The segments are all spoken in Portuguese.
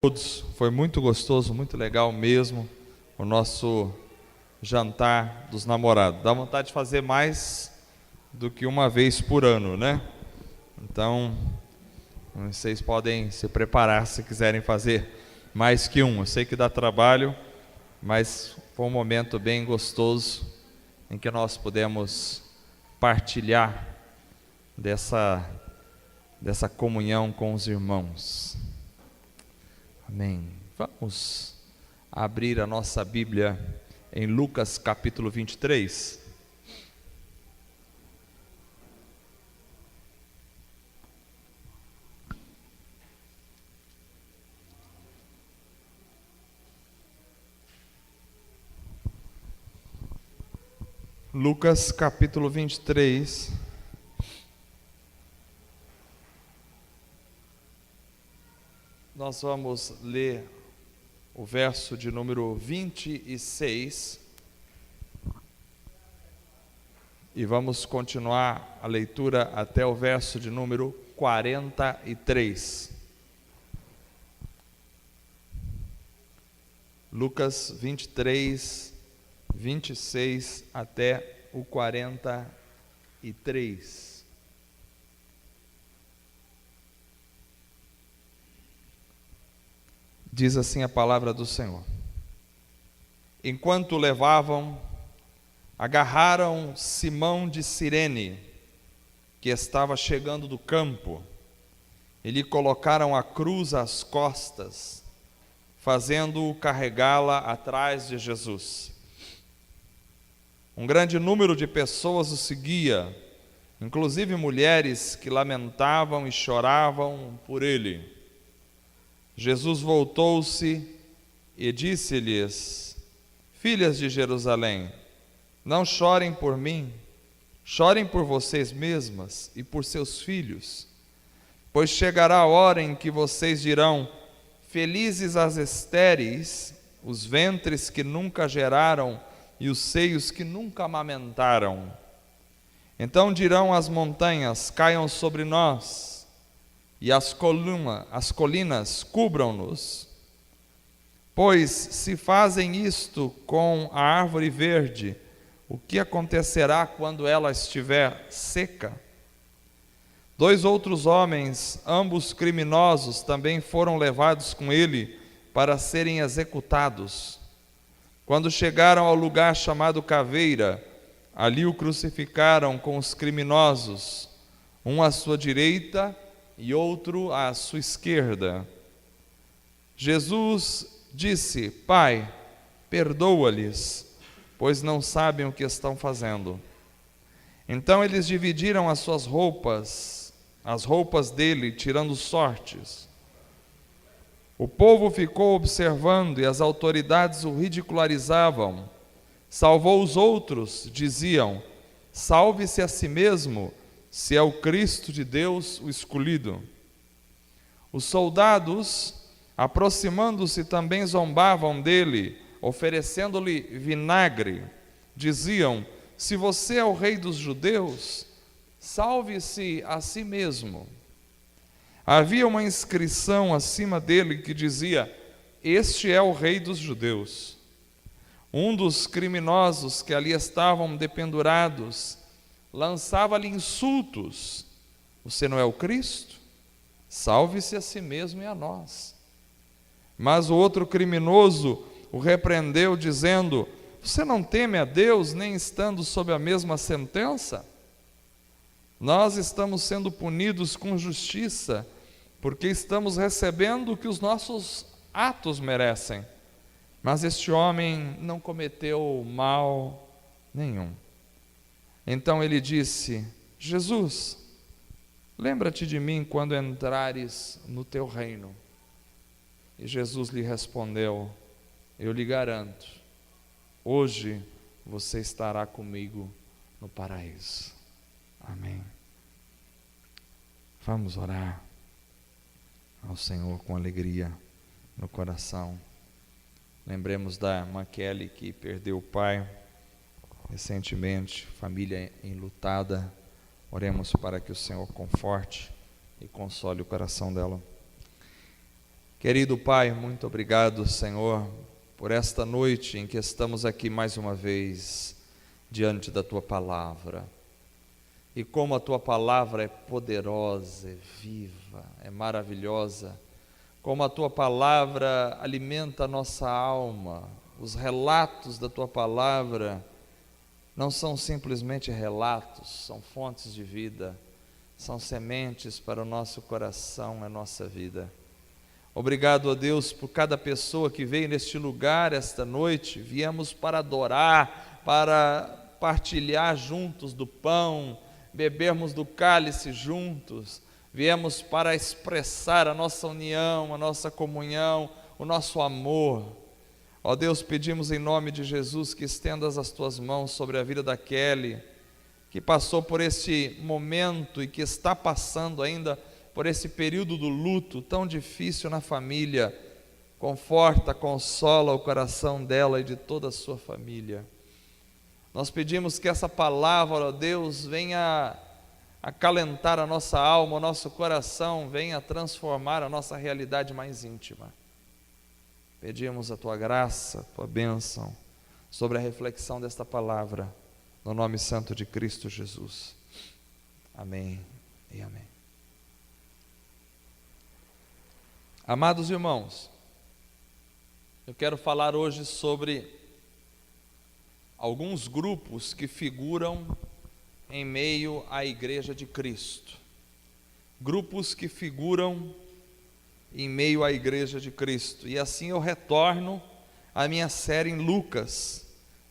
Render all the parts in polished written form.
Todos, foi muito gostoso, muito legal mesmo o nosso jantar dos namorados. Dá vontade de fazer mais do que uma vez por ano, né? Então, vocês podem se preparar se quiserem fazer mais que um. Eu sei que dá trabalho, mas foi um momento bem gostoso em que nós pudemos partilhar dessa comunhão com os irmãos. Amém. Vamos abrir a nossa Bíblia em Lucas capítulo 23. Lucas capítulo 23. Nós vamos ler o verso de número 26 e vamos continuar a leitura até o verso de número 43. Lucas 23, 26 até o 43. Diz assim a palavra do Senhor: Enquanto levavam, agarraram Simão de Cirene, que estava chegando do campo, e lhe colocaram a cruz às costas, fazendo-o carregá-la atrás de Jesus. Um grande número de pessoas o seguia, inclusive mulheres que lamentavam e choravam por ele. Jesus voltou-se e disse-lhes: Filhas de Jerusalém, não chorem por mim, chorem por vocês mesmas e por seus filhos, pois chegará a hora em que vocês dirão: Felizes as estéreis, os ventres que nunca geraram e os seios que nunca amamentaram. Então dirão as montanhas: Caiam sobre nós, e as colinas cubram-nos. Pois se fazem isto com a árvore verde, o que acontecerá quando ela estiver seca? 2 outros homens, ambos criminosos, também foram levados com ele para serem executados. Quando chegaram ao lugar chamado Caveira, ali o crucificaram com os criminosos, um à sua direita e outro à sua esquerda. Jesus disse: Pai, perdoa-lhes, pois não sabem o que estão fazendo. Então eles dividiram as suas roupas, as roupas dele, tirando sortes. O povo ficou observando e as autoridades o ridicularizavam. Salvou os outros, diziam: Salve-se a si mesmo, se é o Cristo de Deus, o escolhido. Os soldados, aproximando-se, também zombavam dele, oferecendo-lhe vinagre. Diziam: Se você é o rei dos judeus, salve-se a si mesmo. Havia uma inscrição acima dele que dizia: Este é o rei dos judeus. Um dos criminosos que ali estavam dependurados lançava-lhe insultos: Você não é o Cristo? Salve-se a si mesmo e a nós. Mas o outro criminoso o repreendeu, dizendo: Você não teme a Deus, nem estando sob a mesma sentença? Nós estamos sendo punidos com justiça, porque estamos recebendo o que os nossos atos merecem. Mas este homem não cometeu mal nenhum. Então ele disse: Jesus, lembra-te de mim quando entrares no teu reino. E Jesus lhe respondeu: Eu lhe garanto, hoje você estará comigo no paraíso. Amém. Vamos orar ao Senhor com alegria no coração. Lembremos da irmã Kelly, que perdeu o pai recentemente, família enlutada. Oremos para que o Senhor conforte e console o coração dela. Querido Pai, muito obrigado, Senhor, por esta noite em que estamos aqui mais uma vez diante da Tua Palavra. E como a Tua Palavra é poderosa, é viva, é maravilhosa, como a Tua Palavra alimenta a nossa alma. Os relatos da Tua Palavra não são simplesmente relatos, são fontes de vida, são sementes para o nosso coração, a nossa vida. Obrigado a Deus por cada pessoa que veio neste lugar esta noite. Viemos para adorar, para partilhar juntos do pão, bebermos do cálice juntos. Viemos para expressar a nossa união, a nossa comunhão, o nosso amor. Ó Deus, pedimos em nome de Jesus que estendas as Tuas mãos sobre a vida da Kelly, que passou por esse momento e que está passando ainda por esse período do luto tão difícil na família. Conforta, consola o coração dela e de toda a sua família. Nós pedimos que essa palavra, ó Deus, venha acalentar a nossa alma, o nosso coração, venha transformar a nossa realidade mais íntima. Pedimos a Tua graça, a Tua bênção sobre a reflexão desta palavra, no nome santo de Cristo Jesus. Amém e amém. Amados irmãos, eu quero falar hoje sobre alguns grupos que figuram em meio à Igreja de Cristo. Grupos que figuram em meio à Igreja de Cristo. E assim eu retorno à minha série em Lucas,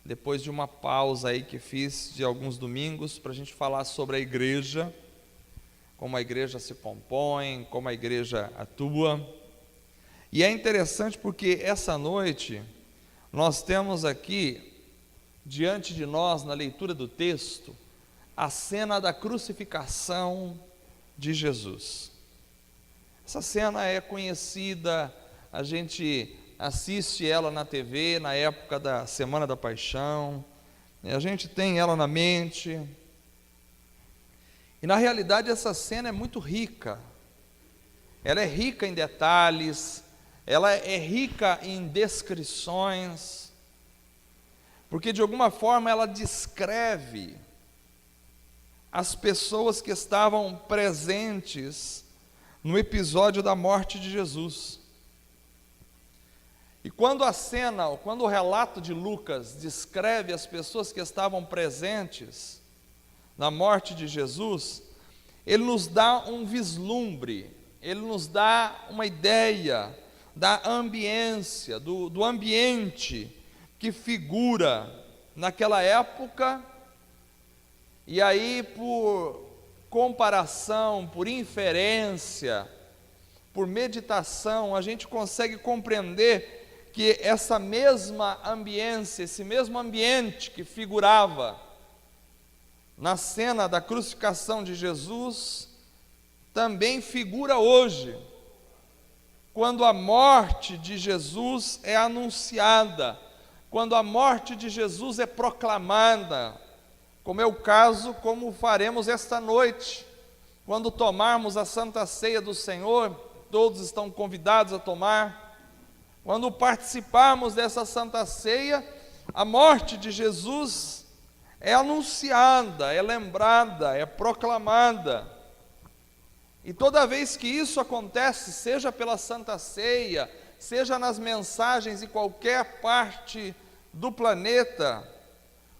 depois de uma pausa aí que fiz de alguns domingos, para a gente falar sobre a igreja, como a igreja se compõe, como a igreja atua. E é interessante porque essa noite nós temos aqui diante de nós, na leitura do texto, a cena da crucificação de Jesus. Essa cena é conhecida, a gente assiste ela na TV na época da Semana da Paixão, a gente tem ela na mente. E na realidade essa cena é muito rica, ela é rica em detalhes, ela é rica em descrições, porque de alguma forma ela descreve as pessoas que estavam presentes no episódio da morte de Jesus. E quando a cena, ou quando o relato de Lucas descreve as pessoas que estavam presentes na morte de Jesus, ele nos dá um vislumbre, ele nos dá uma ideia da ambiência, do ambiente que figura naquela época. E aí, por comparação, por inferência, por meditação, a gente consegue compreender que essa mesma ambiência, esse mesmo ambiente que figurava na cena da crucificação de Jesus, também figura hoje, quando a morte de Jesus é anunciada, quando a morte de Jesus é proclamada, como é o caso, como faremos esta noite, quando tomarmos a Santa Ceia do Senhor. Todos estão convidados a tomar. Quando participarmos dessa Santa Ceia, a morte de Jesus é anunciada, é lembrada, é proclamada. E toda vez que isso acontece, seja pela Santa Ceia, seja nas mensagens em qualquer parte do planeta,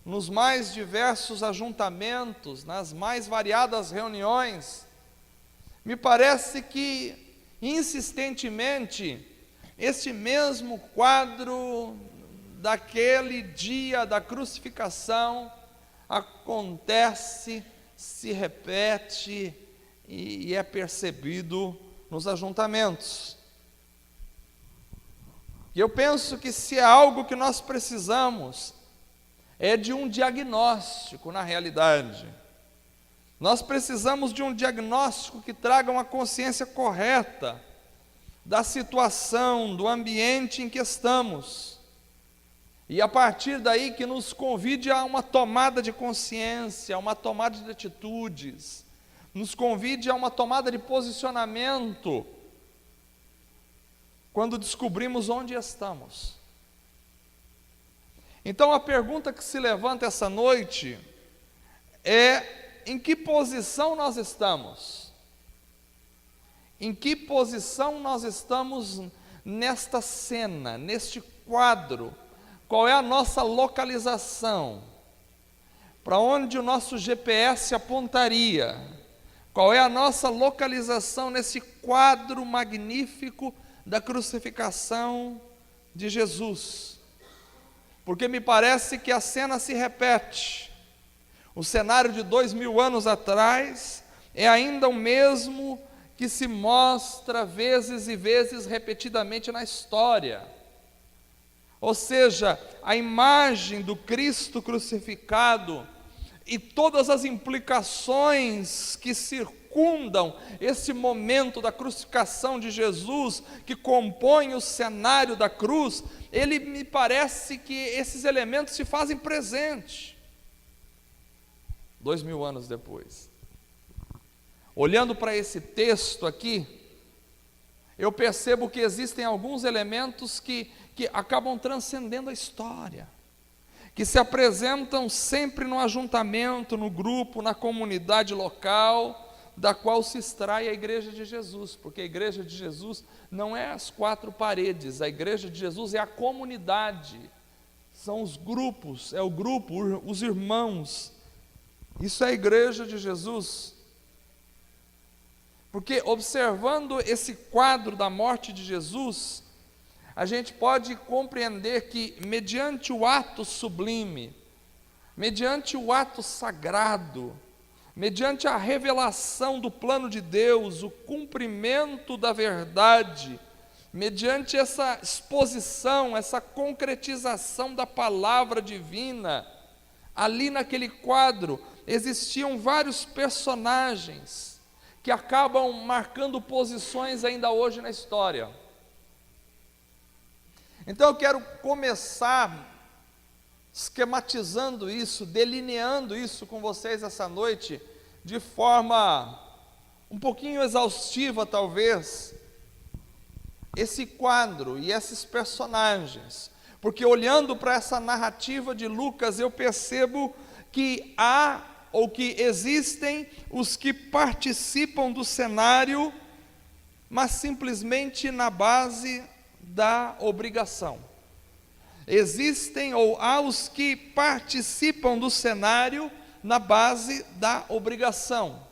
nos mais diversos ajuntamentos, nas mais variadas reuniões, me parece que, insistentemente, este mesmo quadro daquele dia da crucificação acontece, se repete e é percebido nos ajuntamentos. E eu penso que se é algo que nós precisamos, é de um diagnóstico na realidade. Nós precisamos de um diagnóstico que traga uma consciência correta da situação, do ambiente em que estamos. E a partir daí que nos convide a uma tomada de consciência, a uma tomada de atitudes, nos convide a uma tomada de posicionamento. quando descobrimos onde estamos. Então a pergunta que se levanta essa noite é: em que posição nós estamos? Em que posição nós estamos nesta cena, neste quadro? Qual é a nossa localização? Para onde o nosso GPS apontaria? Qual é a nossa localização nesse quadro magnífico da crucificação de Jesus? Porque me parece que a cena se repete. O cenário de 2000 anos atrás é ainda o mesmo que se mostra vezes e vezes repetidamente na história. Ou seja, a imagem do Cristo crucificado e todas as implicações que circundam esse momento da crucificação de Jesus, que compõe o cenário da cruz, ele me parece que esses elementos se fazem presente 2000 anos depois. Olhando para esse texto aqui, eu percebo que existem alguns elementos que acabam transcendendo a história, que se apresentam sempre no ajuntamento, no grupo, na comunidade local, da qual se extrai a Igreja de Jesus, porque a Igreja de Jesus não é as quatro paredes, a Igreja de Jesus é a comunidade, são os grupos, é o grupo, os irmãos, isso é a Igreja de Jesus. Porque observando esse quadro da morte de Jesus, a gente pode compreender que, mediante o ato sublime, mediante o ato sagrado, mediante a revelação do plano de Deus, o cumprimento da verdade, mediante essa exposição, essa concretização da palavra divina, ali naquele quadro existiam vários personagens que acabam marcando posições ainda hoje na história. Então eu quero começar esquematizando isso, delineando isso com vocês essa noite, de forma um pouquinho exaustiva talvez, esse quadro e esses personagens, porque olhando para essa narrativa de Lucas, eu percebo que há, ou que existem, os que participam do cenário, mas simplesmente na base da obrigação. Existem ou há os que participam do cenário na base da obrigação.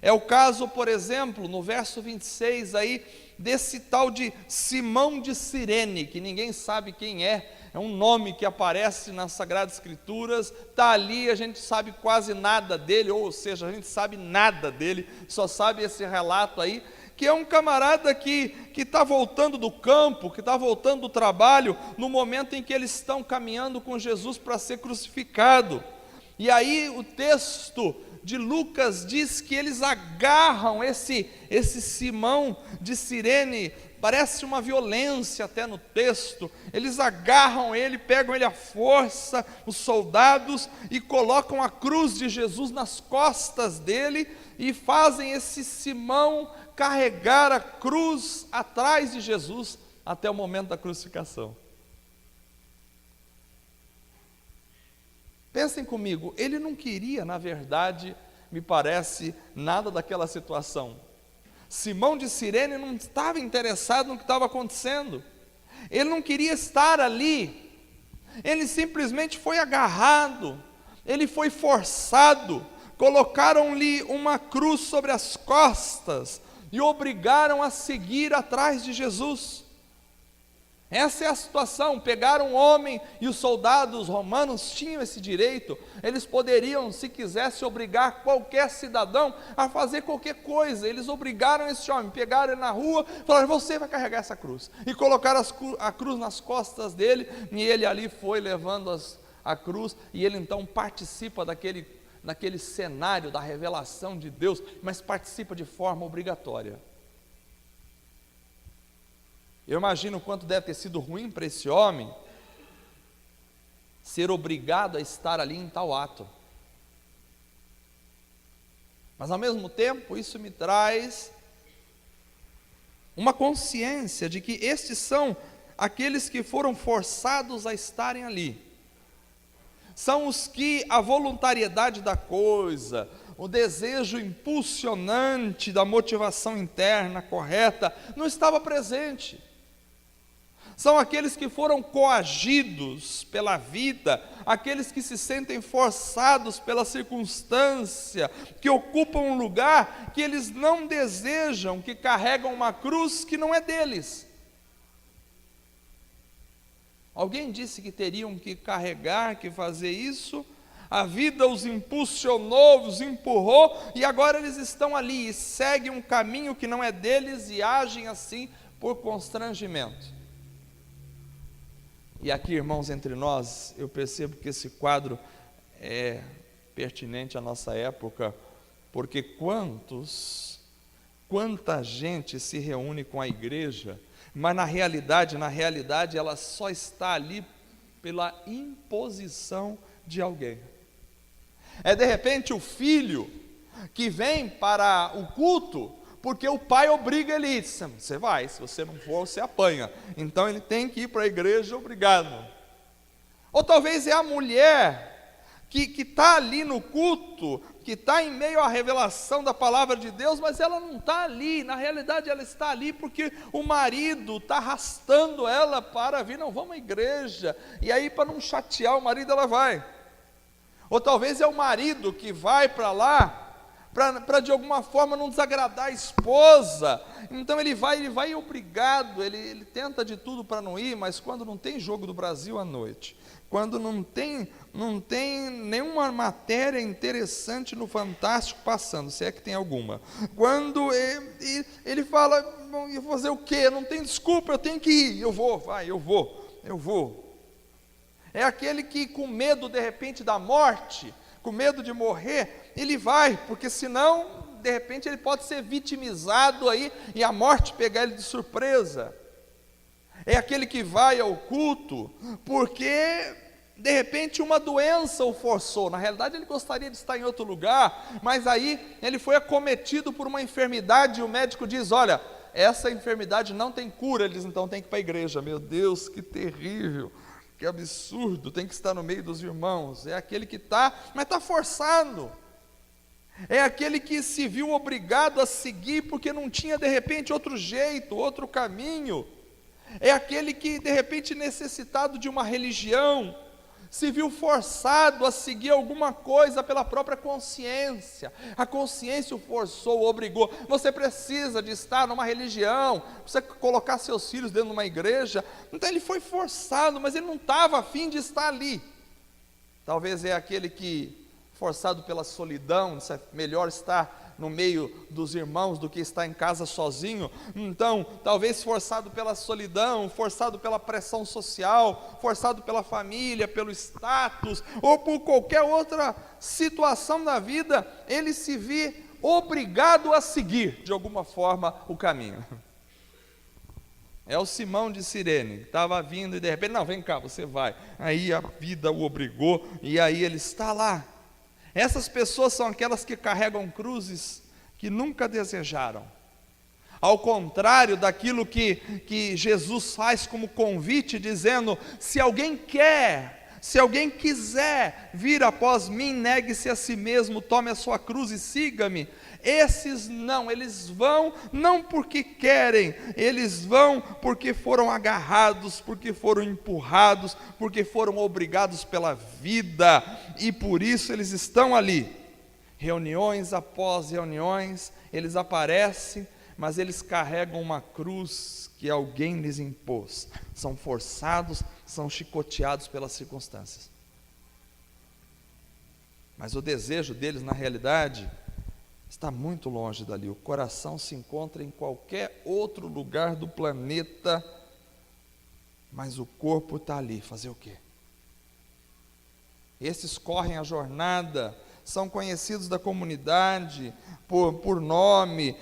É o caso, por exemplo, no verso 26 aí, desse tal de Simão de Cirene, que ninguém sabe quem é um nome que aparece nas Sagradas Escrituras, está ali, a gente sabe quase nada dele, ou seja, a gente sabe nada dele, só sabe esse relato aí, que é um camarada que está voltando do campo, que está voltando do trabalho, no momento em que eles estão caminhando com Jesus para ser crucificado. E aí o texto de Lucas diz que eles agarram esse Simão de Cirene, parece uma violência até no texto, eles agarram ele, pegam ele à força, os soldados, e colocam a cruz de Jesus nas costas dele, e fazem esse Simão carregar a cruz atrás de Jesus, até o momento da crucificação. Pensem comigo, ele não queria, na verdade, me parece, nada daquela situação. Simão de Cirene não estava interessado no que estava acontecendo, ele não queria estar ali, ele simplesmente foi agarrado, ele foi forçado, colocaram-lhe uma cruz sobre as costas e obrigaram a seguir atrás de Jesus. Essa é a situação, pegaram um homem, e os soldados romanos tinham esse direito, eles poderiam, se quisessem, obrigar qualquer cidadão a fazer qualquer coisa. Eles obrigaram esse homem, pegaram ele na rua, falaram: você vai carregar essa cruz, e colocaram a cruz nas costas dele, e ele ali foi levando a cruz, e ele então participa daquele cenário da revelação de Deus, mas participa de forma obrigatória. Eu imagino o quanto deve ter sido ruim para esse homem ser obrigado a estar ali em tal ato. Mas ao mesmo tempo, isso me traz uma consciência de que estes são aqueles que foram forçados a estarem ali. São os que a voluntariedade da coisa, o desejo impulsionante da motivação interna correta não estava presente. São aqueles que foram coagidos pela vida, aqueles que se sentem forçados pela circunstância, que ocupam um lugar que eles não desejam, que carregam uma cruz que não é deles. Alguém disse que teriam que carregar, que fazer isso, a vida os impulsionou, os empurrou, e agora eles estão ali e seguem um caminho que não é deles e agem assim por constrangimento. E aqui, irmãos, entre nós, eu percebo que esse quadro é pertinente à nossa época, porque quanta gente se reúne com a igreja, mas na realidade ela só está ali pela imposição de alguém. É de repente o filho que vem para o culto, porque o pai obriga ele, você vai, se você não for, você apanha. Então ele tem que ir para a igreja obrigado. Ou talvez é a mulher que está ali no culto, que está em meio à revelação da palavra de Deus, mas ela não está ali, na realidade ela está ali porque o marido está arrastando ela para vir, não, vamos à igreja, e aí para não chatear o marido ela vai. Ou talvez é o marido que vai para lá, para de alguma forma não desagradar a esposa, então ele vai obrigado, ele tenta de tudo para não ir, mas quando não tem jogo do Brasil à noite, quando não tem nenhuma matéria interessante no Fantástico passando, se é que tem alguma, quando ele fala, eu vou fazer o quê? Não tem desculpa, eu tenho que ir, eu vou. É aquele que com medo de repente da morte, com medo de morrer, ele vai, porque senão, de repente, ele pode ser vitimizado aí, e a morte pegar ele de surpresa. É aquele que vai ao culto, porque, de repente, uma doença o forçou. Na realidade, ele gostaria de estar em outro lugar, mas aí, ele foi acometido por uma enfermidade, e o médico diz, olha, essa enfermidade não tem cura, eles então têm que ir para a igreja. Meu Deus, que terrível! Que absurdo, tem que estar no meio dos irmãos. É aquele que está, mas está forçado. É aquele que se viu obrigado a seguir porque não tinha de repente outro jeito, outro caminho. É aquele que de repente necessitado de uma religião, se viu forçado a seguir alguma coisa pela própria consciência. A consciência o forçou, o obrigou. Você precisa de estar numa religião, você colocar seus filhos dentro de uma igreja. Então ele foi forçado, mas ele não estava a fim de estar ali. Talvez é aquele que, forçado pela solidão, é melhor estar no meio dos irmãos do que estar em casa sozinho. Então, talvez forçado pela solidão, forçado pela pressão social, forçado pela família, pelo status, ou por qualquer outra situação da vida, ele se vê obrigado a seguir, de alguma forma, o caminho. É o Simão de Cirene, estava vindo e de repente, não, vem cá, você vai. Aí a vida o obrigou, e aí ele está lá. Essas pessoas são aquelas que carregam cruzes que nunca desejaram. Ao contrário daquilo que Jesus faz como convite, dizendo, se alguém quiser vir após mim, negue-se a si mesmo, tome a sua cruz e siga-me. Esses não, eles vão não porque querem, eles vão porque foram agarrados, porque foram empurrados, porque foram obrigados pela vida, e por isso eles estão ali. Reuniões após reuniões, eles aparecem, mas eles carregam uma cruz que alguém lhes impôs. São forçados, são chicoteados pelas circunstâncias. Mas o desejo deles, na realidade, está muito longe dali. O coração se encontra em qualquer outro lugar do planeta, mas o corpo está ali. Fazer o quê? Esses correm a jornada, são conhecidos da comunidade por nome,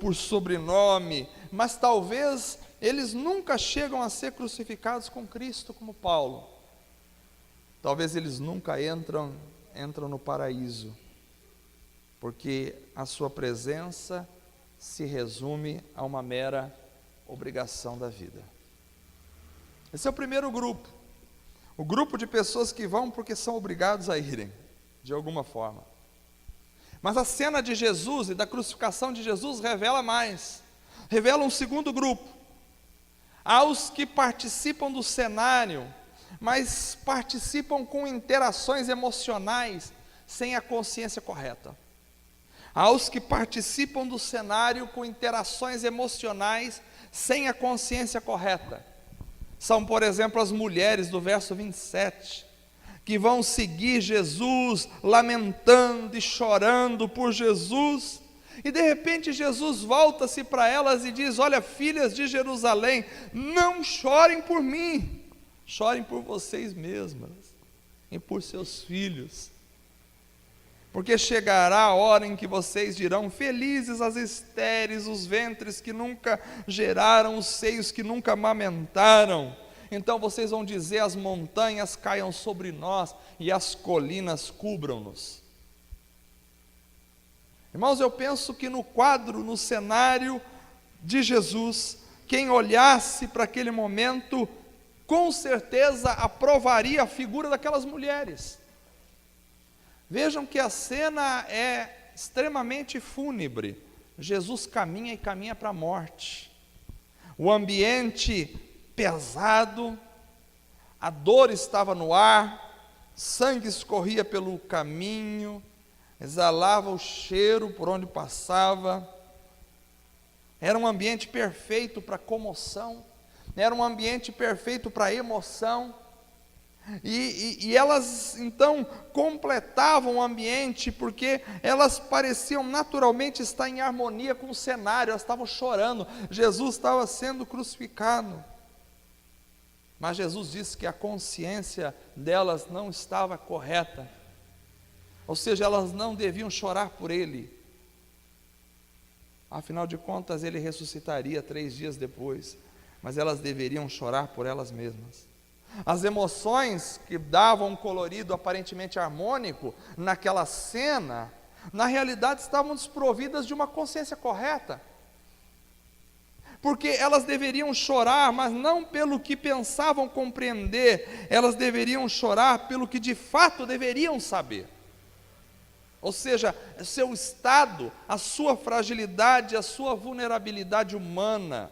por sobrenome, mas talvez eles nunca chegam a ser crucificados com Cristo como Paulo. Talvez eles nunca entram no paraíso, porque a sua presença se resume a uma mera obrigação da vida. Esse é o primeiro grupo. O grupo de pessoas que vão porque são obrigados a irem, de alguma forma. Mas a cena de Jesus e da crucificação de Jesus revela mais. Revela um segundo grupo. Há os que participam do cenário, mas participam com interações emocionais, sem a consciência correta. Há os que participam do cenário com interações emocionais, sem a consciência correta. São, por exemplo, as mulheres do verso 27, que vão seguir Jesus, lamentando e chorando por Jesus, e de repente Jesus volta-se para elas e diz: olha, filhas de Jerusalém, não chorem por mim, chorem por vocês mesmas e por seus filhos, porque chegará a hora em que vocês dirão: felizes as estéreis, os ventres que nunca geraram, os seios que nunca amamentaram. Então vocês vão dizer: as montanhas caiam sobre nós e as colinas cubram-nos. Irmãos, eu penso que no quadro, no cenário de Jesus, quem olhasse para aquele momento, com certeza aprovaria a figura daquelas mulheres. Vejam que a cena é extremamente fúnebre. Jesus caminha e caminha para a morte. O ambiente pesado, a dor estava no ar, sangue escorria pelo caminho, exalava o cheiro por onde passava. Era um ambiente perfeito para comoção, era um ambiente perfeito para emoção. E elas então completavam o ambiente, porque elas pareciam naturalmente estar em harmonia com o cenário. Elas estavam chorando, Jesus estava sendo crucificado, mas Jesus disse que a consciência delas não estava correta, ou seja, elas não deviam chorar por ele, afinal de contas ele ressuscitaria 3 dias depois, mas elas deveriam chorar por elas mesmas. As emoções que davam um colorido aparentemente harmônico naquela cena, na realidade estavam desprovidas de uma consciência correta, porque elas deveriam chorar, mas não pelo que pensavam compreender, elas deveriam chorar pelo que de fato deveriam saber. Ou seja, seu estado, a sua fragilidade, a sua vulnerabilidade humana,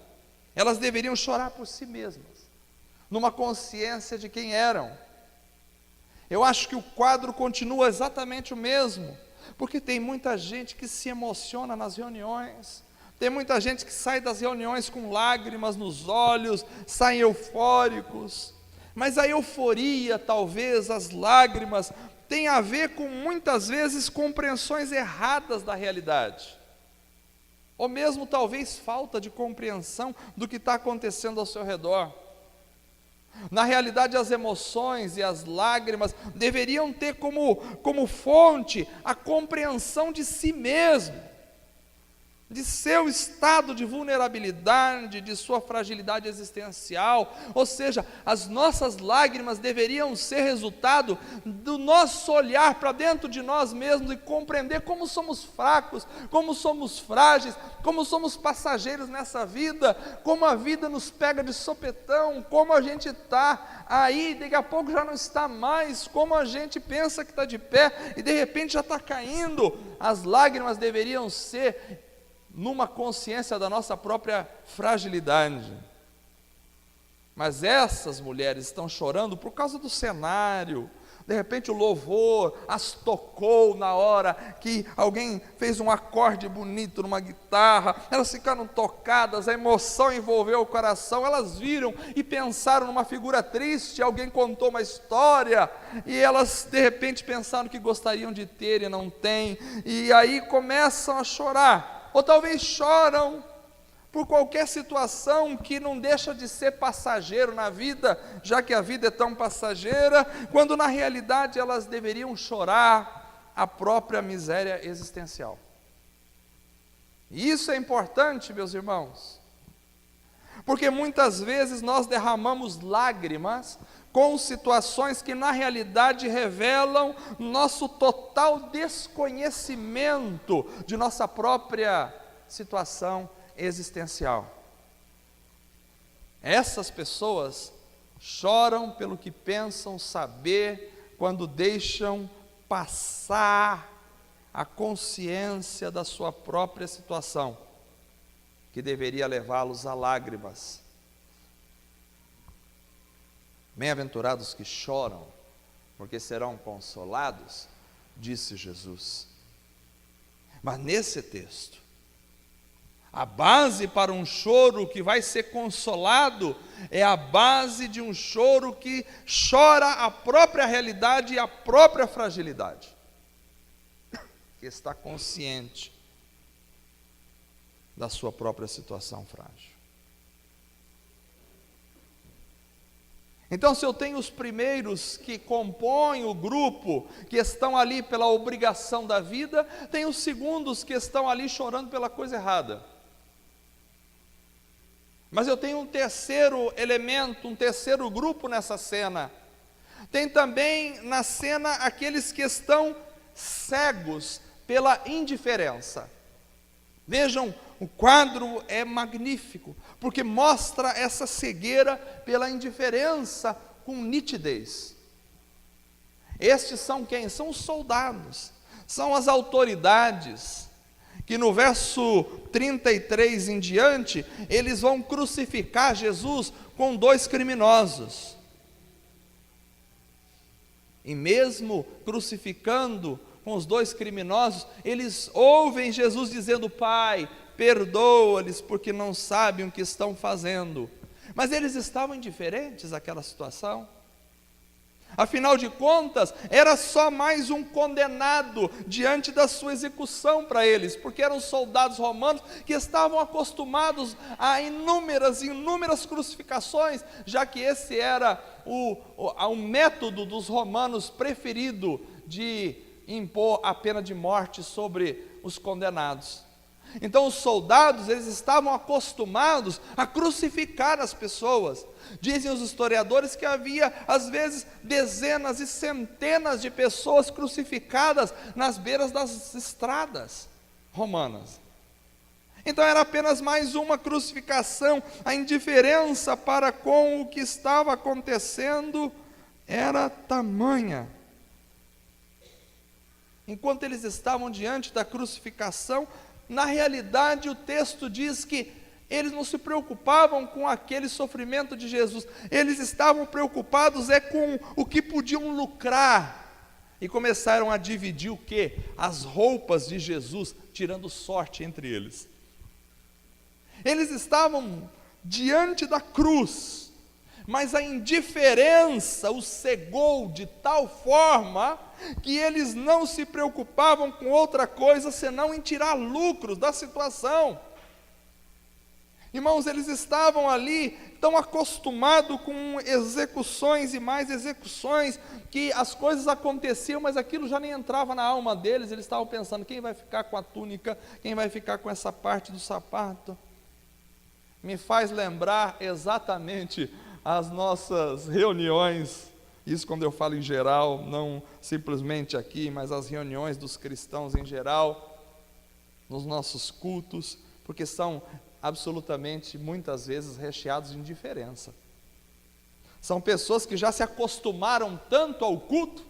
elas deveriam chorar por si mesmas, numa consciência de quem eram. Eu acho que o quadro continua exatamente o mesmo, porque tem muita gente que se emociona nas reuniões, tem muita gente que sai das reuniões com lágrimas nos olhos, saem eufóricos, mas a euforia, talvez, as lágrimas, tem a ver com, muitas vezes, compreensões erradas da realidade, ou mesmo talvez falta de compreensão do que está acontecendo ao seu redor. Na realidade, as emoções e as lágrimas deveriam ter como fonte a compreensão de si mesmo, de seu estado de vulnerabilidade, de sua fragilidade existencial. Ou seja, as nossas lágrimas deveriam ser resultado do nosso olhar para dentro de nós mesmos e compreender como somos fracos, como somos frágeis, como somos passageiros nessa vida, como a vida nos pega de sopetão, como a gente está aí, daqui a pouco já não está mais, como a gente pensa que está de pé e de repente já está caindo. As lágrimas deveriam ser numa consciência da nossa própria fragilidade. Mas essas mulheres estão chorando por causa do cenário. De repente o louvor as tocou na hora que alguém fez um acorde bonito numa guitarra, elas ficaram tocadas, a emoção envolveu o coração, elas viram e pensaram numa figura triste, alguém contou uma história, e elas de repente pensaram que gostariam de ter e não têm, e aí começam a chorar. Ou talvez choram por qualquer situação que não deixa de ser passageiro na vida, já que a vida é tão passageira, quando na realidade elas deveriam chorar a própria miséria existencial. E isso é importante, meus irmãos, porque muitas vezes nós derramamos lágrimas com situações que na realidade revelam nosso total desconhecimento de nossa própria situação existencial. Essas pessoas choram pelo que pensam saber quando deixam passar a consciência da sua própria situação, que deveria levá-los a lágrimas. Bem-aventurados que choram, porque serão consolados, disse Jesus. Mas nesse texto, a base para um choro que vai ser consolado é a base de um choro que chora a própria realidade e a própria fragilidade, que está consciente da sua própria situação frágil. Então, se eu tenho os primeiros que compõem o grupo, que estão ali pela obrigação da vida, tem os segundos que estão ali chorando pela coisa errada. Mas eu tenho um terceiro elemento, um terceiro grupo nessa cena. Tem também na cena aqueles que estão cegos pela indiferença. Vejam, o quadro é magnífico, porque mostra essa cegueira pela indiferença com nitidez. Estes são quem? São os soldados, são as autoridades, que no verso 33 em diante, eles vão crucificar Jesus com 2 criminosos. E mesmo crucificando com os 2 criminosos, eles ouvem Jesus dizendo: Pai, perdoa-lhes, porque não sabem o que estão fazendo. Mas eles estavam indiferentes àquela situação. Afinal de contas, era só mais um condenado diante da sua execução para eles, porque eram soldados romanos que estavam acostumados a inúmeras crucificações, já que esse era o método dos romanos preferido de impor a pena de morte sobre os condenados. Então os soldados, eles estavam acostumados a crucificar as pessoas. Dizem os historiadores que havia às vezes dezenas e centenas de pessoas crucificadas nas beiras das estradas romanas. Então era apenas mais uma crucificação. A indiferença para com o que estava acontecendo era tamanha. Enquanto eles estavam diante da crucificação, na realidade o texto diz que eles não se preocupavam com aquele sofrimento de Jesus, eles estavam preocupados com o que podiam lucrar, e começaram a dividir o quê? As roupas de Jesus, tirando sorte entre eles. Eles estavam diante da cruz, mas a indiferença os cegou de tal forma que eles não se preocupavam com outra coisa senão em tirar lucros da situação. Irmãos, eles estavam ali tão acostumados com execuções e mais execuções, que as coisas aconteciam, mas aquilo já nem entrava na alma deles. Eles estavam pensando: quem vai ficar com a túnica, quem vai ficar com essa parte do sapato? Me faz lembrar exatamente as nossas reuniões, isso quando eu falo em geral, não simplesmente aqui, mas as reuniões dos cristãos em geral, nos nossos cultos, porque são absolutamente, muitas vezes, recheados de indiferença. São pessoas que já se acostumaram tanto ao culto,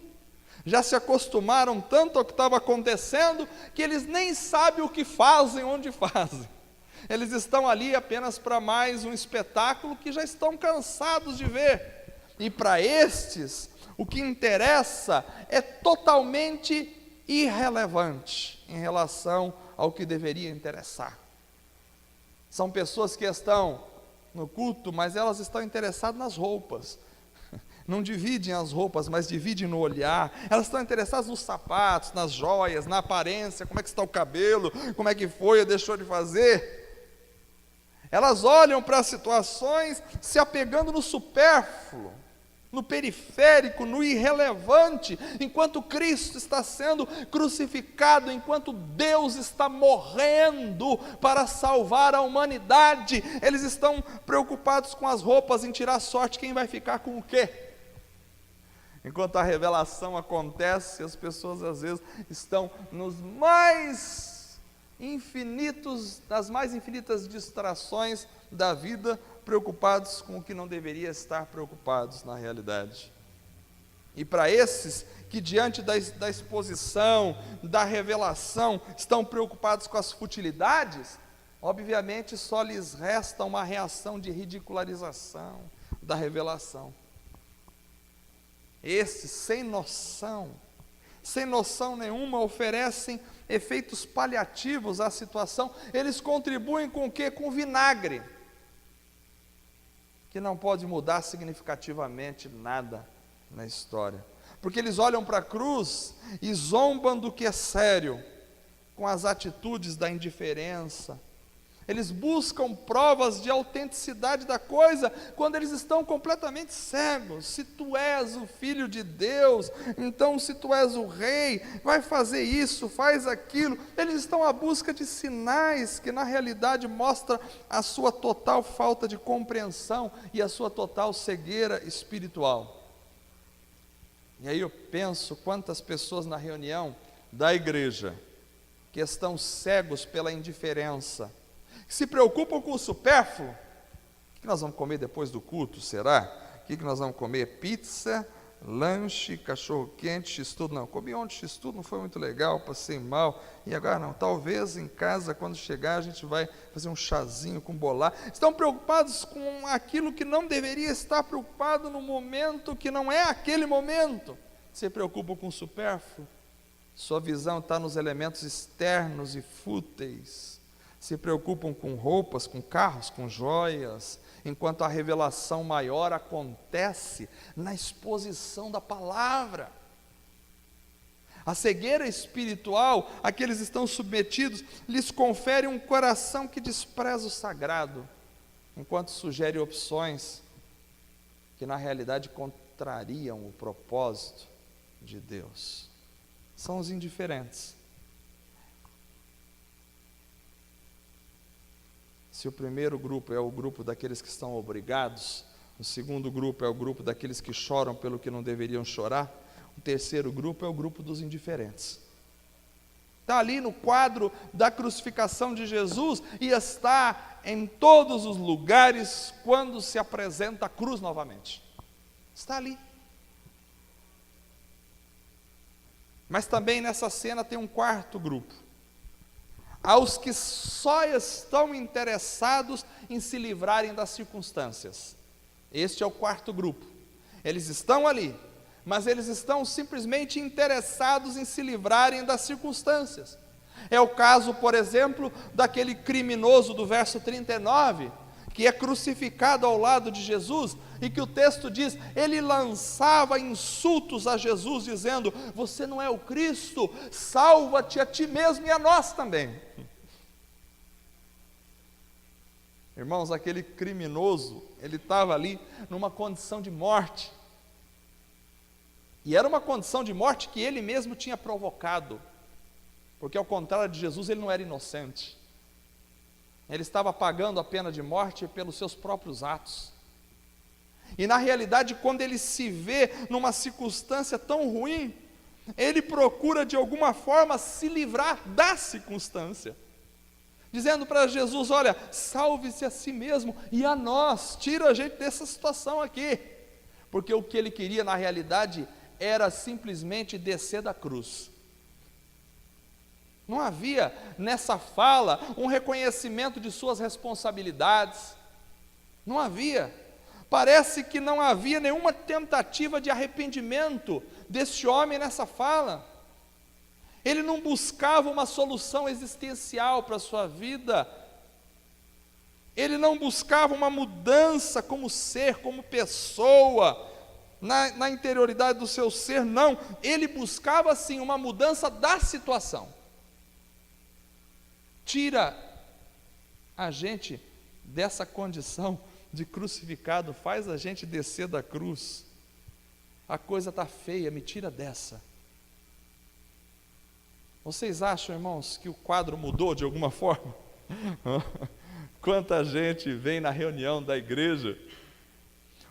já se acostumaram tanto ao que estava acontecendo, que eles nem sabem o que fazem, onde fazem. Eles estão ali apenas para mais um espetáculo que já estão cansados de ver. E para estes, o que interessa é totalmente irrelevante em relação ao que deveria interessar. São pessoas que estão no culto, mas elas estão interessadas nas roupas. Não dividem as roupas, mas dividem no olhar. Elas estão interessadas nos sapatos, nas joias, na aparência, como é que está o cabelo, como é que foi, deixou de fazer. Elas olham para as situações se apegando no supérfluo, no periférico, no irrelevante, enquanto Cristo está sendo crucificado, enquanto Deus está morrendo para salvar a humanidade. Eles estão preocupados com as roupas, em tirar sorte, quem vai ficar com o quê? Enquanto a revelação acontece, as pessoas às vezes estão nas mais infinitas distrações da vida, preocupados com o que não deveria estar preocupados na realidade. E para esses que diante da exposição, da revelação, estão preocupados com as futilidades, obviamente só lhes resta uma reação de ridicularização da revelação. Esses, sem noção nenhuma, oferecem efeitos paliativos à situação. Eles contribuem com o quê? Com vinagre, que não pode mudar significativamente nada na história. Porque eles olham para a cruz e zombam do que é sério, com as atitudes da indiferença. Eles buscam provas de autenticidade da coisa, quando eles estão completamente cegos. Se tu és o Filho de Deus, então se tu és o Rei, vai fazer isso, faz aquilo. Eles estão à busca de sinais, que na realidade mostram a sua total falta de compreensão e a sua total cegueira espiritual. E aí eu penso quantas pessoas na reunião da igreja, que estão cegos pela indiferença, que se preocupam com o supérfluo. O que nós vamos comer depois do culto, será? O que nós vamos comer? Pizza, lanche, cachorro-quente, x-tudo? Não, comi ontem x-tudo, não foi muito legal, passei mal, e agora não, talvez em casa, quando chegar, a gente vai fazer um chazinho com bolá. Estão preocupados com aquilo que não deveria estar preocupado no momento que não é aquele momento. Se preocupam com o supérfluo, sua visão está nos elementos externos e fúteis. Se preocupam com roupas, com carros, com joias, enquanto a revelação maior acontece na exposição da palavra. A cegueira espiritual a que eles estão submetidos lhes confere um coração que despreza o sagrado, enquanto sugere opções que na realidade contrariam o propósito de Deus. São os indiferentes. Se o primeiro grupo é o grupo daqueles que estão obrigados, o segundo grupo é o grupo daqueles que choram pelo que não deveriam chorar, o terceiro grupo é o grupo dos indiferentes. Está ali no quadro da crucificação de Jesus e está em todos os lugares quando se apresenta a cruz novamente. Está ali. Mas também nessa cena tem um quarto grupo. Aos que só estão interessados em se livrarem das circunstâncias. Este é o quarto grupo. Eles estão ali, mas eles estão simplesmente interessados em se livrarem das circunstâncias. É o caso, por exemplo, daquele criminoso do verso 39, que é crucificado ao lado de Jesus, e que o texto diz, ele lançava insultos a Jesus, dizendo, você não é o Cristo, salva-te a ti mesmo e a nós também. Irmãos, aquele criminoso, ele estava ali numa condição de morte, e era uma condição de morte que ele mesmo tinha provocado, porque ao contrário de Jesus, ele não era inocente. Ele estava pagando a pena de morte pelos seus próprios atos. E na realidade, quando ele se vê numa circunstância tão ruim, ele procura de alguma forma se livrar da circunstância, dizendo para Jesus, olha, salve-se a si mesmo e a nós, tira a gente dessa situação aqui, porque o que ele queria na realidade era simplesmente descer da cruz. Não havia nessa fala um reconhecimento de suas responsabilidades, não havia. Parece que não havia nenhuma tentativa de arrependimento desse homem nessa fala. Ele não buscava uma solução existencial para a sua vida. Ele não buscava uma mudança como ser, como pessoa, na interioridade do seu ser, não. Ele buscava sim uma mudança da situação. Tira a gente dessa condição de crucificado, faz a gente descer da cruz. A coisa está feia, me tira dessa. Vocês acham, irmãos, que o quadro mudou de alguma forma? Quanta gente vem na reunião da igreja,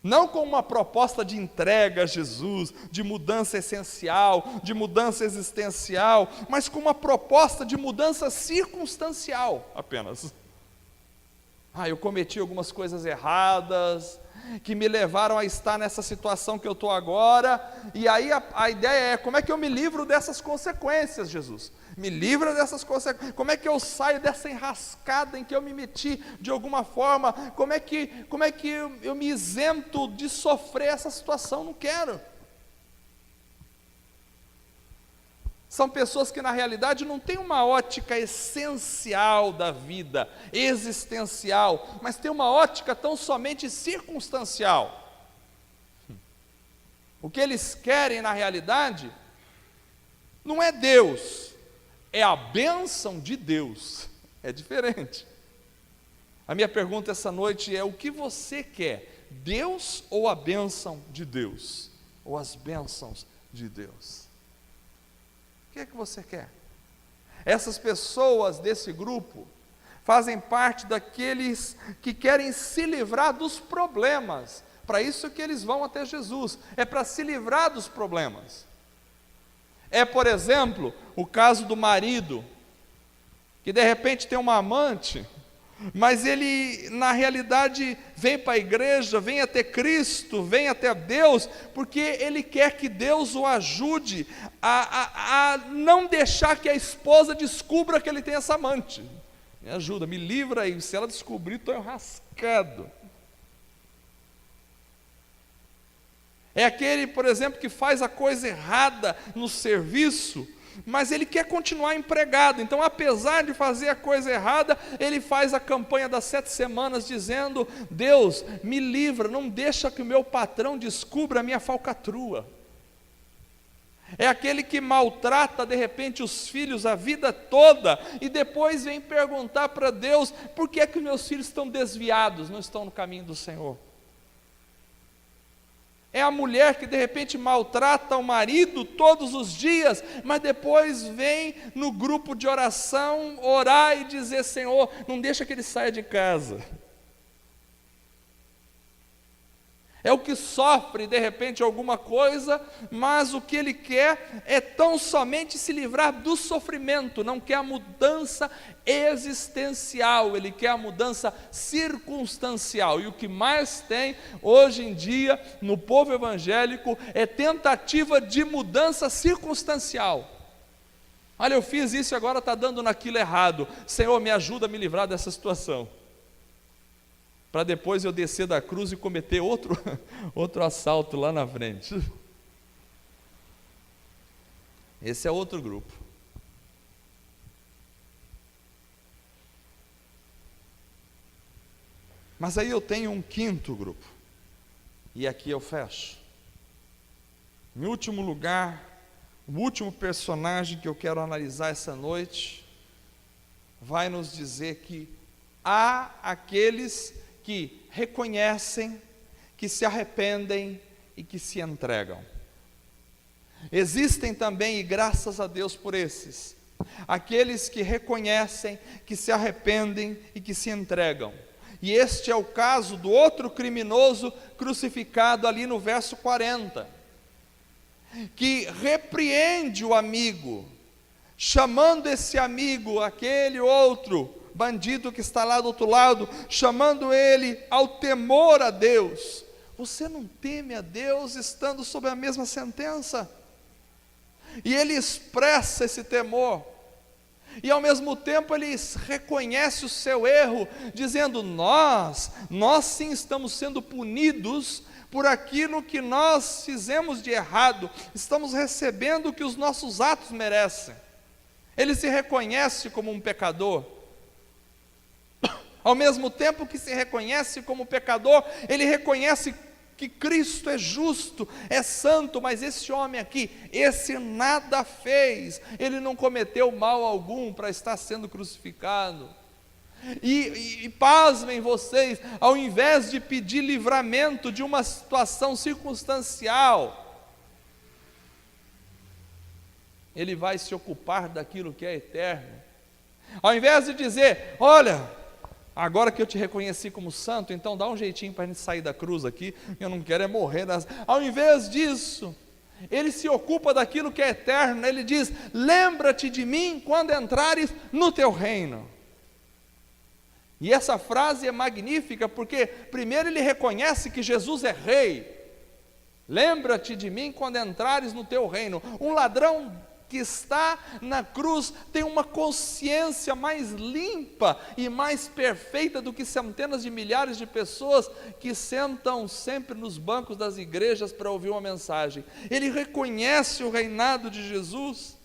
não com uma proposta de entrega a Jesus, de mudança essencial, de mudança existencial, mas com uma proposta de mudança circunstancial apenas. eu cometi algumas coisas erradas, que me levaram a estar nessa situação que eu estou agora, e aí a ideia é, como é que eu me livro dessas consequências, Jesus? Me livra dessas consequências, como é que eu saio dessa enrascada em que eu me meti de alguma forma, como é que eu me isento de sofrer essa situação? Não quero. São pessoas que na realidade não têm uma ótica essencial da vida, existencial, mas têm uma ótica tão somente circunstancial. O que eles querem na realidade não é Deus, é a bênção de Deus. É diferente. A minha pergunta essa noite é: o que você quer? Deus ou a bênção de Deus? Ou as bênçãos de Deus? O que é que você quer? Essas pessoas desse grupo fazem parte daqueles que querem se livrar dos problemas. Para isso que eles vão até Jesus, é para se livrar dos problemas. É, por exemplo, o caso do marido, que de repente tem uma amante, mas ele na realidade vem para a igreja, vem até Cristo, vem até Deus, porque ele quer que Deus o ajude a não deixar que a esposa descubra que ele tem essa amante. Me ajuda, me livra aí, se ela descobrir, estou enrascado. É aquele, por exemplo, que faz a coisa errada no serviço, mas ele quer continuar empregado. Então, apesar de fazer a coisa errada, ele faz a campanha das 7 semanas, dizendo: Deus, me livra, não deixa que o meu patrão descubra a minha falcatrua. É aquele que maltrata de repente os filhos a vida toda, e depois vem perguntar para Deus: por que é que meus filhos estão desviados, não estão no caminho do Senhor? É a mulher que de repente maltrata o marido todos os dias, mas depois vem no grupo de oração orar e dizer: Senhor, não deixa que ele saia de casa. É o que sofre de repente alguma coisa, mas o que ele quer é tão somente se livrar do sofrimento, não quer a mudança existencial, ele quer a mudança circunstancial. E o que mais tem hoje em dia no povo evangélico é tentativa de mudança circunstancial. Olha, eu fiz isso e agora está dando naquilo errado. Senhor, me ajuda a me livrar dessa situação, para depois eu descer da cruz e cometer outro assalto lá na frente. Esse é outro grupo. Mas aí eu tenho um quinto grupo, e aqui eu fecho. Em último lugar, o último personagem que eu quero analisar essa noite vai nos dizer que há aqueles que reconhecem, que se arrependem e que se entregam. Existem também, e graças a Deus por esses, aqueles que reconhecem, que se arrependem e que se entregam. E este é o caso do outro criminoso crucificado ali no verso 40, que repreende o amigo, chamando esse amigo, aquele outro bandido que está lá do outro lado, chamando ele ao temor a Deus. Você não teme a Deus estando sob a mesma sentença? E ele expressa esse temor, e ao mesmo tempo ele reconhece o seu erro, dizendo: nós sim estamos sendo punidos por aquilo que nós fizemos de errado, estamos recebendo o que os nossos atos merecem. Ele se reconhece como um pecador. Ao mesmo tempo que se reconhece como pecador, ele reconhece que Cristo é justo, é santo, mas esse homem aqui, esse nada fez, ele não cometeu mal algum para estar sendo crucificado. E pasmem vocês, ao invés de pedir livramento de uma situação circunstancial, ele vai se ocupar daquilo que é eterno. Ao invés de dizer: olha, agora que eu te reconheci como santo, então dá um jeitinho para a gente sair da cruz aqui, eu não quero é morrer. Ao invés disso, ele se ocupa daquilo que é eterno. Ele diz: lembra-te de mim quando entrares no teu reino. E essa frase é magnífica porque, primeiro, ele reconhece que Jesus é rei. Lembra-te de mim quando entrares no teu reino. Um ladrão que está na cruz tem uma consciência mais limpa e mais perfeita do que centenas de milhares de pessoas que sentam sempre nos bancos das igrejas para ouvir uma mensagem. Ele reconhece o reinado de Jesus.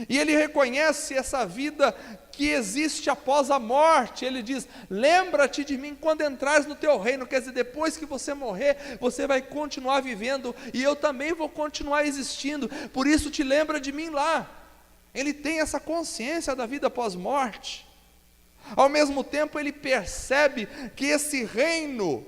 E ele reconhece essa vida que existe após a morte. Ele diz: lembra-te de mim quando entrares no teu reino. Quer dizer, depois que você morrer, você vai continuar vivendo, e eu também vou continuar existindo, por isso te lembra de mim lá. Ele tem essa consciência da vida pós-morte. Ao mesmo tempo, ele percebe que esse reino,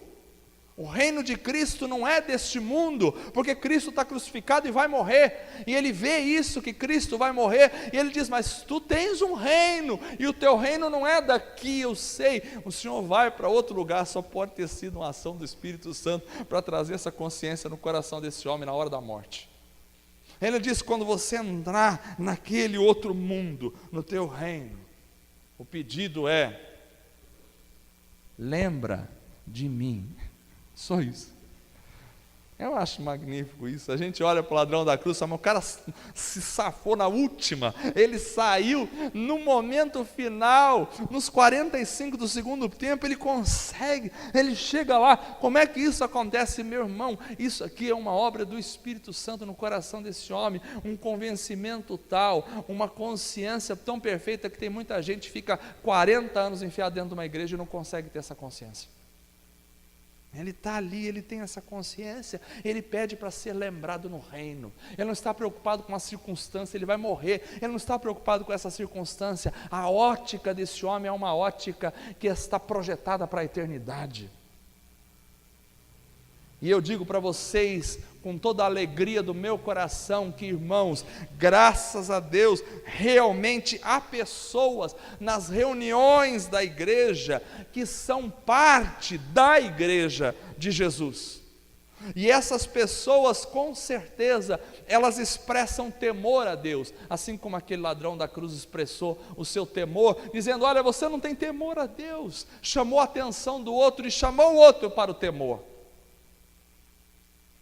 o reino de Cristo, não é deste mundo, porque Cristo está crucificado e vai morrer, e ele vê isso, que Cristo vai morrer, e ele diz: mas tu tens um reino, e o teu reino não é daqui, eu sei, o Senhor vai para outro lugar. Só pode ter sido uma ação do Espírito Santo para trazer essa consciência no coração desse homem na hora da morte. Ele diz: quando você entrar naquele outro mundo, no teu reino, o pedido é: lembra de mim. Só isso. Eu acho magnífico isso. A gente olha para o ladrão da cruz, mas o cara se safou na última. Ele saiu no momento final, nos 45 do segundo tempo, ele consegue, ele chega lá. Como é que isso acontece, meu irmão? Isso aqui é uma obra do Espírito Santo no coração desse homem, um convencimento tal, uma consciência tão perfeita que tem muita gente que fica 40 anos enfiado dentro de uma igreja e não consegue ter essa consciência. Ele está ali, ele tem essa consciência, ele pede para ser lembrado no reino. Ele não está preocupado com a circunstância, ele vai morrer, ele não está preocupado com essa circunstância. A ótica desse homem é uma ótica que está projetada para a eternidade. E eu digo para vocês, com toda a alegria do meu coração, que, irmãos, graças a Deus, realmente há pessoas nas reuniões da igreja que são parte da igreja de Jesus. E essas pessoas, com certeza, elas expressam temor a Deus, assim como aquele ladrão da cruz expressou o seu temor, dizendo: olha, você não tem temor a Deus. Chamou a atenção do outro e chamou o outro para o temor.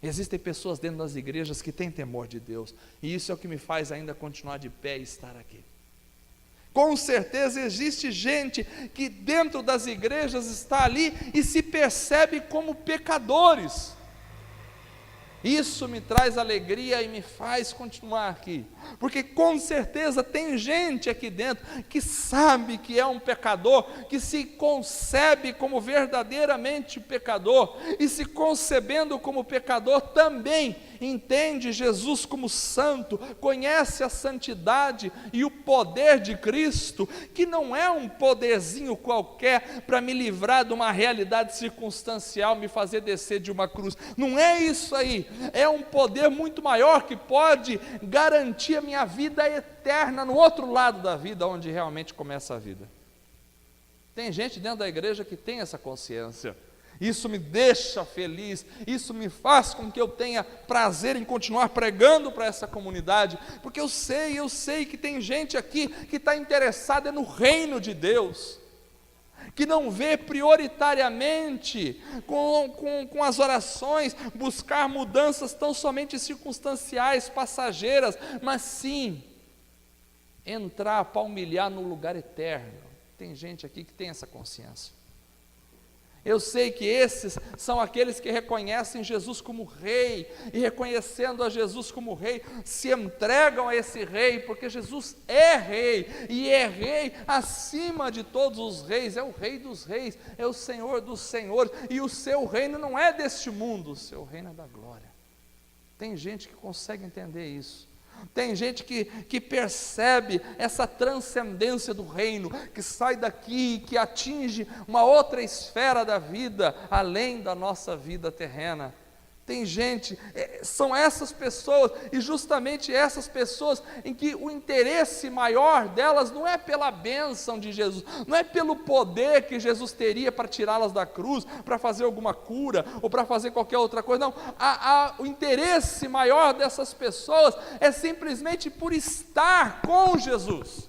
Existem pessoas dentro das igrejas que têm temor de Deus, e isso é o que me faz ainda continuar de pé e estar aqui. Com certeza existe gente que dentro das igrejas está ali e se percebe como pecadores. Isso me traz alegria e me faz continuar aqui, porque com certeza tem gente aqui dentro que sabe que é um pecador, que se concebe como verdadeiramente pecador, e se concebendo como pecador também entende Jesus como santo, conhece a santidade e o poder de Cristo, que não é um poderzinho qualquer para me livrar de uma realidade circunstancial, me fazer descer de uma cruz. Não é isso aí. É um poder muito maior que pode garantir a minha vida eterna no outro lado da vida, onde realmente começa a vida. Tem gente dentro da igreja que tem essa consciência. Isso me deixa feliz, isso me faz com que eu tenha prazer em continuar pregando para essa comunidade, porque eu sei que tem gente aqui que está interessada no reino de Deus, que não vê prioritariamente com as orações buscar mudanças tão somente circunstanciais, passageiras, mas sim entrar, palmilhar no lugar eterno. Tem gente aqui que tem essa consciência. Eu sei que esses são aqueles que reconhecem Jesus como rei, e reconhecendo a Jesus como rei, se entregam a esse rei, porque Jesus é rei, e é rei acima de todos os reis, é o rei dos reis, é o Senhor dos senhores, e o seu reino não é deste mundo, o seu reino é da glória. Tem gente que consegue entender isso. Tem gente que percebe essa transcendência do reino, que sai daqui, que atinge uma outra esfera da vida, além da nossa vida terrena. Tem gente, são essas pessoas, e justamente essas pessoas em que o interesse maior delas não é pela bênção de Jesus, não é pelo poder que Jesus teria para tirá-las da cruz, para fazer alguma cura, ou para fazer qualquer outra coisa, não. O interesse maior dessas pessoas é simplesmente por estar com Jesus.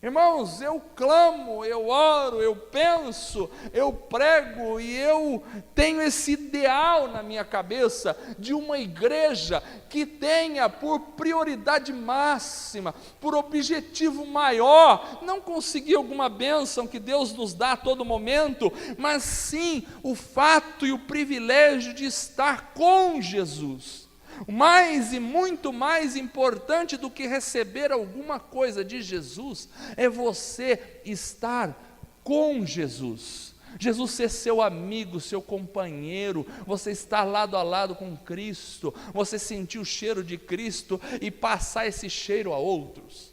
Irmãos, eu clamo, eu oro, eu penso, eu prego e eu tenho esse ideal na minha cabeça de uma igreja que tenha por prioridade máxima, por objetivo maior, não conseguir alguma bênção que Deus nos dá a todo momento, mas sim o fato e o privilégio de estar com Jesus. Mais e muito mais importante do que receber alguma coisa de Jesus é você estar com Jesus. Jesus ser seu amigo, seu companheiro, você estar lado a lado com Cristo, você sentir o cheiro de Cristo e passar esse cheiro a outros.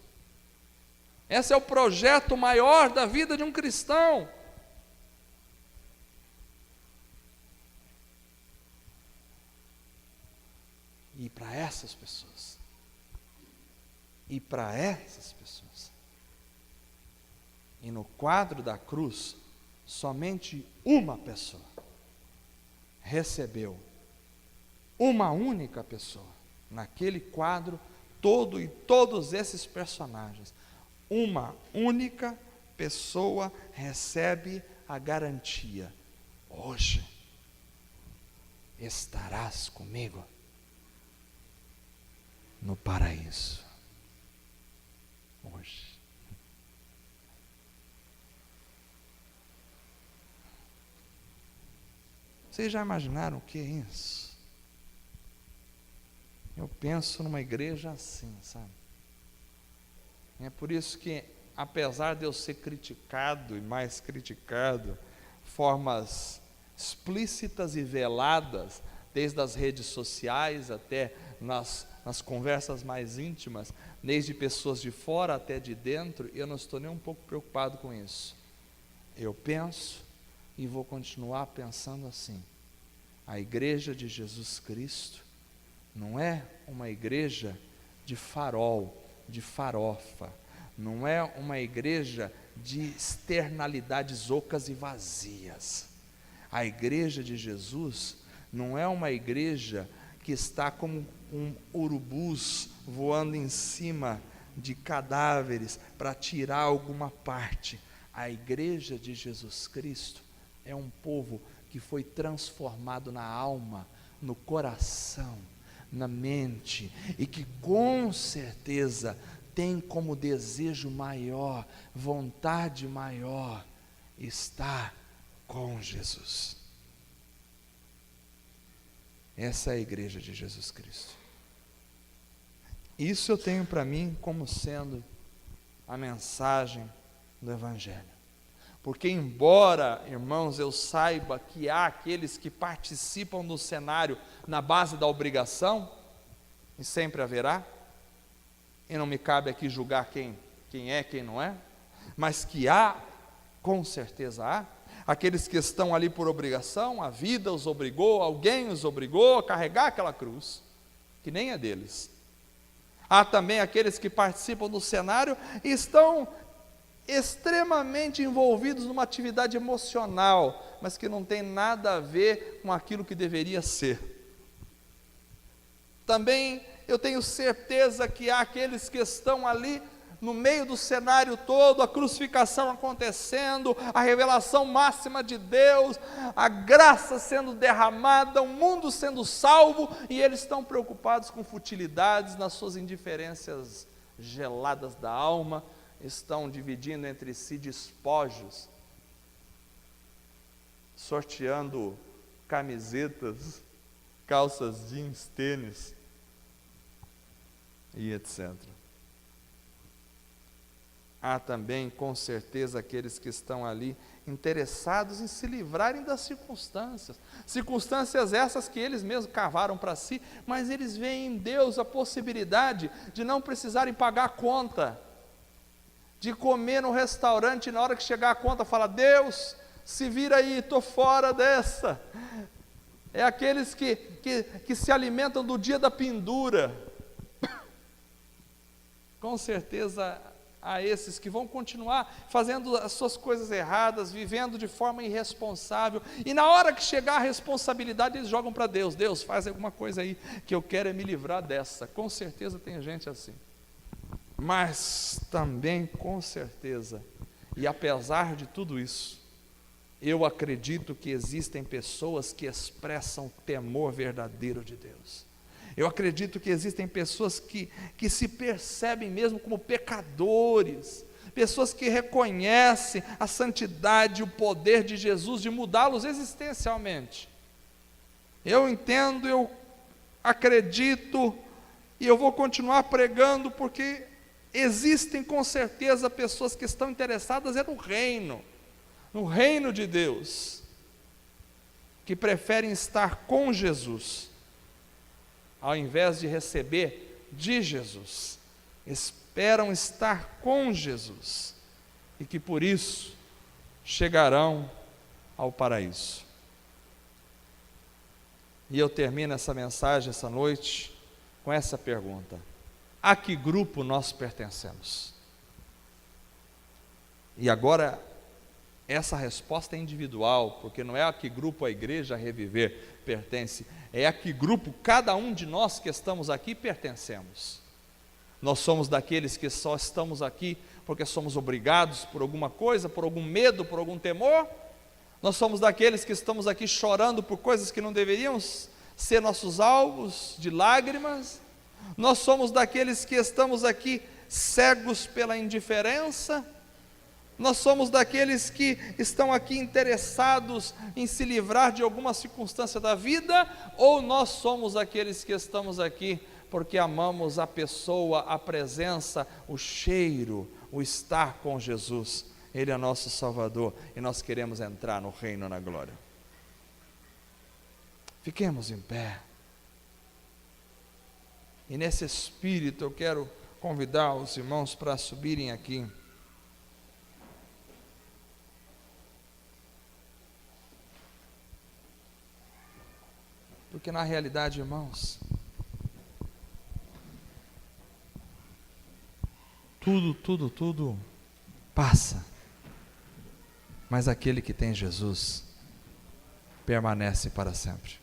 Esse é o projeto maior da vida de um cristão. E para essas pessoas, e no quadro da cruz, somente uma pessoa recebeu, uma única pessoa, naquele quadro todo e todos esses personagens, uma única pessoa recebe a garantia: hoje estarás comigo no paraíso. Hoje. Vocês já imaginaram o que é isso? Eu penso numa igreja assim, sabe? É por isso que, apesar de eu ser criticado e mais criticado, formas explícitas e veladas, desde as redes sociais até nas conversas mais íntimas, desde pessoas de fora até de dentro, eu não estou nem um pouco preocupado com isso. Eu penso e vou continuar pensando assim: a igreja de Jesus Cristo não é uma igreja de farol, de farofa, não é uma igreja de externalidades ocas e vazias. A igreja de Jesus não é uma igreja que está como urubus voando em cima de cadáveres para tirar alguma parte. A igreja de Jesus Cristo é um povo que foi transformado na alma, no coração, na mente, e que com certeza tem como desejo maior, vontade maior, estar com Jesus. Essa é a igreja de Jesus Cristo. Isso eu tenho para mim como sendo a mensagem do Evangelho. Porque embora, irmãos, eu saiba que há aqueles que participam do cenário na base da obrigação, e sempre haverá, e não me cabe aqui julgar quem é, quem não é, mas que há, com certeza há, aqueles que estão ali por obrigação, a vida os obrigou, alguém os obrigou a carregar aquela cruz, que nem é deles. Há também aqueles que participam do cenário e estão extremamente envolvidos numa atividade emocional, mas que não tem nada a ver com aquilo que deveria ser. Também eu tenho certeza que há aqueles que estão ali no meio do cenário todo, a crucificação acontecendo, a revelação máxima de Deus, a graça sendo derramada, o mundo sendo salvo, e eles estão preocupados com futilidades, nas suas indiferenças geladas da alma, estão dividindo entre si despojos, sorteando camisetas, calças jeans, tênis e etc. Há também, com certeza, aqueles que estão ali interessados em se livrarem das circunstâncias, circunstâncias essas que eles mesmos cavaram para si, mas eles veem em Deus a possibilidade de não precisarem pagar a conta, de comer no restaurante e na hora que chegar a conta falar: Deus, se vira aí, estou fora dessa. É aqueles que se alimentam do dia da pendura. Com certeza há esses que vão continuar fazendo as suas coisas erradas, vivendo de forma irresponsável, e na hora que chegar a responsabilidade eles jogam para Deus: Deus, faz alguma coisa aí, que eu quero é me livrar dessa. Com certeza tem gente assim. Mas também, com certeza, e apesar de tudo isso, eu acredito que existem pessoas que expressam temor verdadeiro de Deus. Eu acredito que existem pessoas que se percebem mesmo como pecadores, pessoas que reconhecem a santidade e o poder de Jesus de mudá-los existencialmente. Eu entendo, eu acredito, e eu vou continuar pregando, porque existem com certeza pessoas que estão interessadas no reino de Deus, que preferem estar com Jesus, ao invés de receber de Jesus, esperam estar com Jesus, e que por isso chegarão ao paraíso. E eu termino essa mensagem essa noite com essa pergunta: a que grupo nós pertencemos? E agora, essa resposta é individual, porque não é a que grupo a Igreja Reviver pertence, é a que grupo cada um de nós que estamos aqui pertencemos. Nós somos daqueles que só estamos aqui porque somos obrigados por alguma coisa, por algum medo, por algum temor? Nós somos daqueles que estamos aqui chorando por coisas que não deveriam ser nossos alvos de lágrimas? Nós somos daqueles que estamos aqui cegos pela indiferença? Nós somos daqueles que estão aqui interessados em se livrar de alguma circunstância da vida? Ou nós somos aqueles que estamos aqui porque amamos a pessoa, a presença, o cheiro, o estar com Jesus? Ele é nosso Salvador e nós queremos entrar no reino na glória. Fiquemos em pé. E nesse espírito eu quero convidar os irmãos para subirem aqui. Porque na realidade, irmãos, tudo passa, mas aquele que tem Jesus permanece para sempre.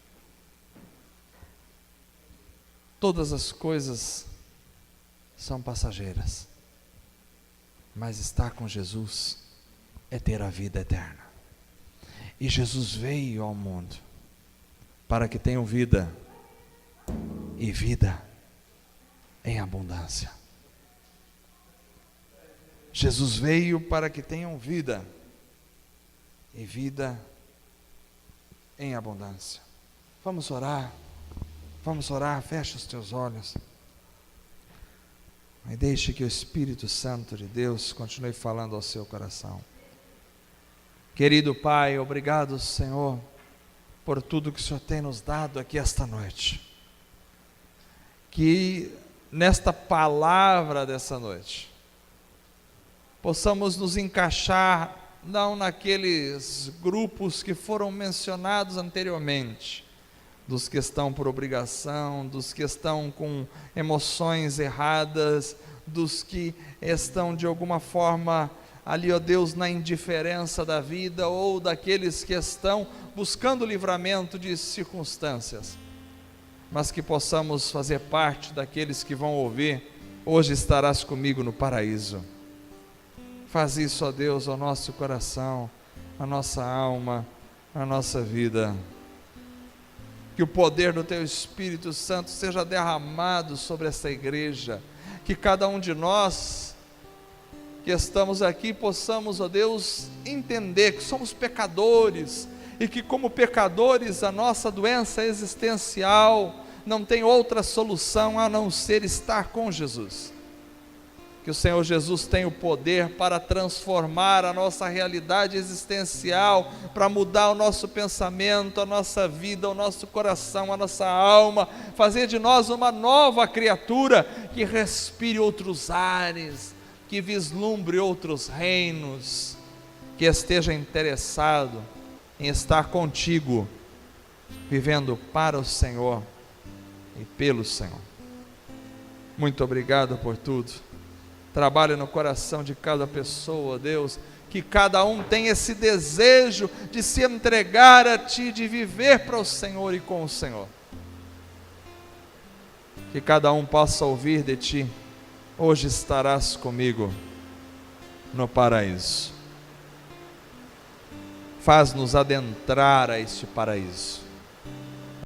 Todas as coisas são passageiras, mas estar com Jesus é ter a vida eterna. E Jesus veio ao mundo para que tenham vida, e vida em abundância. Jesus veio para que tenham vida, e vida em abundância. Vamos orar, fecha os teus olhos, e deixe que o Espírito Santo de Deus continue falando ao seu coração. Querido Pai, obrigado, Senhor, por tudo que o Senhor tem nos dado aqui esta noite. Que nesta palavra dessa noite, possamos nos encaixar, não naqueles grupos que foram mencionados anteriormente, dos que estão por obrigação, dos que estão com emoções erradas, dos que estão de alguma forma ali, ó Deus, na indiferença da vida, ou daqueles que estão buscando livramento de circunstâncias, mas que possamos fazer parte daqueles que vão ouvir: hoje estarás comigo no paraíso. Faz isso, ó Deus, ao nosso coração, à nossa alma, à nossa vida. Que o poder do Teu Espírito Santo seja derramado sobre essa igreja, que cada um de nós que estamos aqui possamos, ó Deus, entender que somos pecadores, e que como pecadores a nossa doença existencial não tem outra solução a não ser estar com Jesus. Que o Senhor Jesus tem o poder para transformar a nossa realidade existencial, para mudar o nosso pensamento, a nossa vida, o nosso coração, a nossa alma, fazer de nós uma nova criatura, que respire outros ares, que vislumbre outros reinos, que esteja interessado em estar contigo, vivendo para o Senhor e pelo Senhor. Muito obrigado por tudo. Trabalhe no coração de cada pessoa, Deus, que cada um tenha esse desejo de se entregar a Ti, de viver para o Senhor e com o Senhor. Que cada um possa ouvir de Ti hoje estarás comigo no paraíso. Faz-nos adentrar a este paraíso.